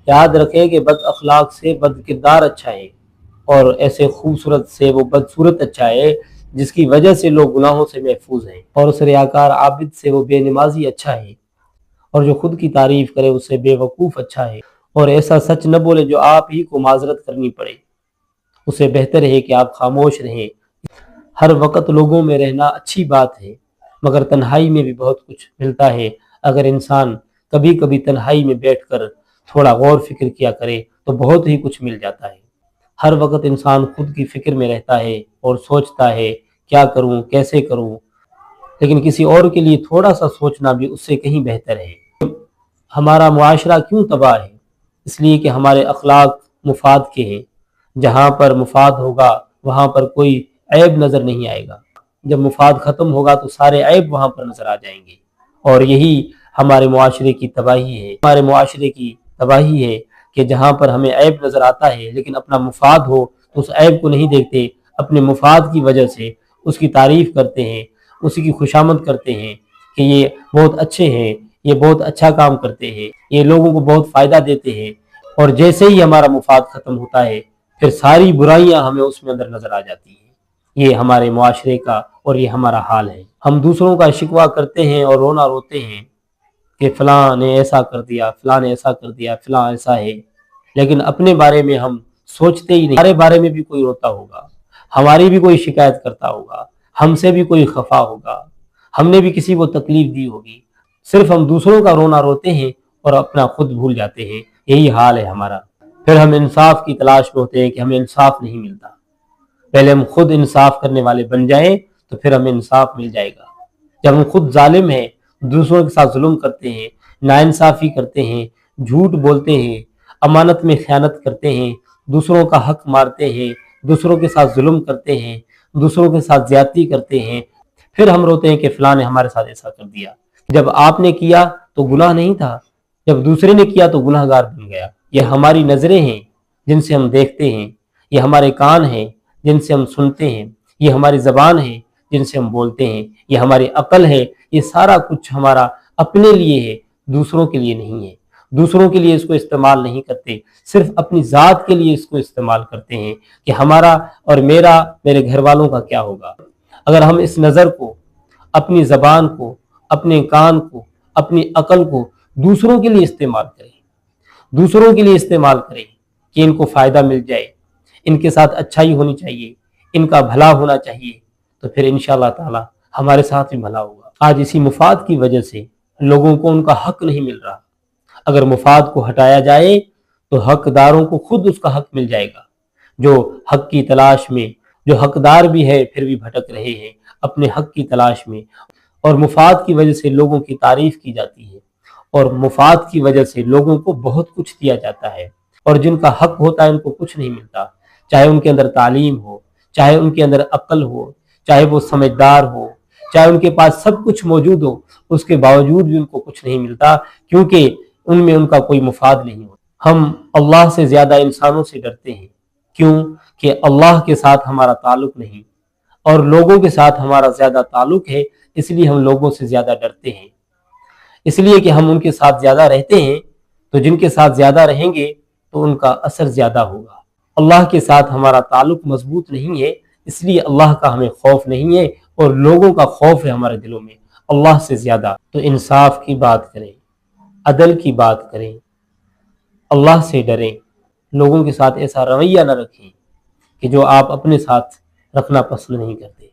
یاد رکھیں کہ بد اخلاق سے بد کردار اچھا ہے، اور ایسے خوبصورت سے وہ بدصورت اچھا ہے جس کی وجہ سے لوگ گناہوں سے محفوظ ہیں، اور اس ریاکار عابد سے وہ بے نمازی اچھا ہے، اور جو خود کی تعریف کرے اس سے بے وقوف اچھا ہے، اور ایسا سچ نہ بولے جو آپ ہی کو معذرت کرنی پڑے، اسے بہتر ہے کہ آپ خاموش رہیں۔ ہر وقت لوگوں میں رہنا اچھی بات ہے، مگر تنہائی میں بھی بہت کچھ ملتا ہے۔ اگر انسان کبھی کبھی تنہائی میں بیٹھ کر تھوڑا غور فکر کیا کرے تو بہت ہی کچھ مل جاتا ہے۔ ہر وقت انسان خود کی فکر میں رہتا ہے اور سوچتا ہے کیا کروں، کیسے کروں، لیکن کسی اور کے لیے تھوڑا سا سوچنا بھی اس سے کہیں بہتر ہے۔ ہمارا معاشرہ کیوں تباہ ہے؟ اس لیے کہ ہمارے اخلاق مفاد کے ہیں۔ جہاں پر مفاد ہوگا وہاں پر کوئی عیب نظر نہیں آئے گا، جب مفاد ختم ہوگا تو سارے عیب وہاں پر نظر آ جائیں گے، اور یہی ہمارے معاشرے کی تباہی ہے۔ ہمارے معاشرے کی تباہی ہے کہ جہاں پر ہمیں عیب نظر آتا ہے لیکن اپنا مفاد ہو تو اس عیب کو نہیں دیکھتے، اپنے مفاد کی وجہ سے اس کی تعریف کرتے ہیں، اسی کی خوشامد کرتے ہیں کہ یہ بہت اچھے ہیں، یہ بہت اچھا کام کرتے ہیں، یہ لوگوں کو بہت فائدہ دیتے ہیں، اور جیسے ہی ہمارا مفاد ختم ہوتا ہے پھر ساری برائیاں ہمیں اس میں اندر نظر آ جاتی ہیں۔ یہ ہمارے معاشرے کا اور یہ ہمارا حال ہے۔ ہم دوسروں کا شکوہ کرتے ہیں اور رونا روتے ہیں کہ فلاں نے ایسا کر دیا، فلاں نے ایسا کر دیا، فلاں ایسا ہے، لیکن اپنے بارے میں ہم سوچتے ہی نہیں۔ ہمارے بارے میں بھی کوئی روتا ہوگا، ہماری بھی کوئی شکایت کرتا ہوگا، ہم سے بھی کوئی خفا ہوگا، ہم نے بھی کسی کو تکلیف دی ہوگی۔ صرف ہم دوسروں کا رونا روتے ہیں اور اپنا خود بھول جاتے ہیں۔ یہی حال ہے ہمارا۔ پھر ہم انصاف کی تلاش میں ہوتے ہیں کہ ہمیں انصاف نہیں ملتا۔ پہلے ہم خود انصاف کرنے والے بن جائیں تو پھر ہمیں انصاف مل جائے گا۔ جب ہم خود ظالم ہیں، دوسروں کے ساتھ ظلم کرتے ہیں، ناانصافی کرتے ہیں، جھوٹ بولتے ہیں، امانت میں خیانت کرتے ہیں، دوسروں کا حق مارتے ہیں، دوسروں کے ساتھ ظلم کرتے ہیں، دوسروں کے ساتھ زیادتی کرتے ہیں، پھر ہم روتے ہیں کہ فلاں نے ہمارے ساتھ ایسا کر دیا۔ جب آپ نے کیا تو گناہ نہیں تھا، جب دوسرے نے کیا تو گناہ گار بن گیا۔ یہ ہماری نظریں ہیں جن سے ہم دیکھتے ہیں، یہ ہمارے کان ہیں جن سے ہم سنتے ہیں، یہ ہماری زبان ہے جن سے ہم بولتے ہیں، یہ ہماری عقل ہے۔ یہ سارا کچھ ہمارا اپنے لیے ہے، دوسروں کے لیے نہیں ہے۔ دوسروں کے لیے اس کو استعمال نہیں کرتے، صرف اپنی ذات کے لیے اس کو استعمال کرتے ہیں کہ ہمارا اور میرے گھر والوں کا کیا ہوگا۔ اگر ہم اس نظر کو، اپنی زبان کو، اپنے کان کو، اپنی عقل کو دوسروں کے لیے استعمال کریں، دوسروں کے لیے استعمال کریں کہ ان کو فائدہ مل جائے، ان کے ساتھ اچھائی ہونی چاہیے، ان کا بھلا ہونا چاہیے، تو پھر انشاءاللہ تعالی ہمارے ساتھ بھی بھلا ہوگا۔ آج اسی مفاد کی وجہ سے لوگوں کو ان کا حق نہیں مل رہا۔ اگر مفاد کو ہٹایا جائے تو حقداروں کو خود اس کا حق مل جائے گا۔ جو حق کی تلاش میں، جو حقدار بھی ہے پھر بھی بھٹک رہے ہیں اپنے حق کی تلاش میں، اور مفاد کی وجہ سے لوگوں کی تعریف کی جاتی ہے، اور مفاد کی وجہ سے لوگوں کو بہت کچھ دیا جاتا ہے، اور جن کا حق ہوتا ہے ان کو کچھ نہیں ملتا، چاہے ان کے اندر تعلیم ہو، چاہے ان کے اندر عقل ہو، چاہے وہ سمجھدار ہو، چاہے ان کے پاس سب کچھ موجود ہو، اس کے باوجود بھی ان کو کچھ نہیں ملتا، کیونکہ ان میں ان کا کوئی مفاد نہیں ہوتا۔ ہم اللہ سے زیادہ انسانوں سے ڈرتے ہیں، کیوں کہ اللہ کے ساتھ ہمارا تعلق نہیں، اور لوگوں کے ساتھ ہمارا زیادہ تعلق ہے، اس لیے ہم لوگوں سے زیادہ ڈرتے ہیں، اس لیے کہ ہم ان کے ساتھ زیادہ رہتے ہیں، تو جن کے ساتھ زیادہ رہیں گے تو ان کا اثر زیادہ ہوگا۔ اللہ کے ساتھ ہمارا تعلق مضبوط نہیں ہے، اس لیے اللہ کا ہمیں خوف نہیں ہے، اور لوگوں کا خوف ہے ہمارے دلوں میں اللہ سے زیادہ۔ تو انصاف کی بات کریں، عدل کی بات کریں، اللہ سے ڈریں، لوگوں کے ساتھ ایسا رویہ نہ رکھیں کہ جو آپ اپنے ساتھ رکھنا پسند نہیں کرتے۔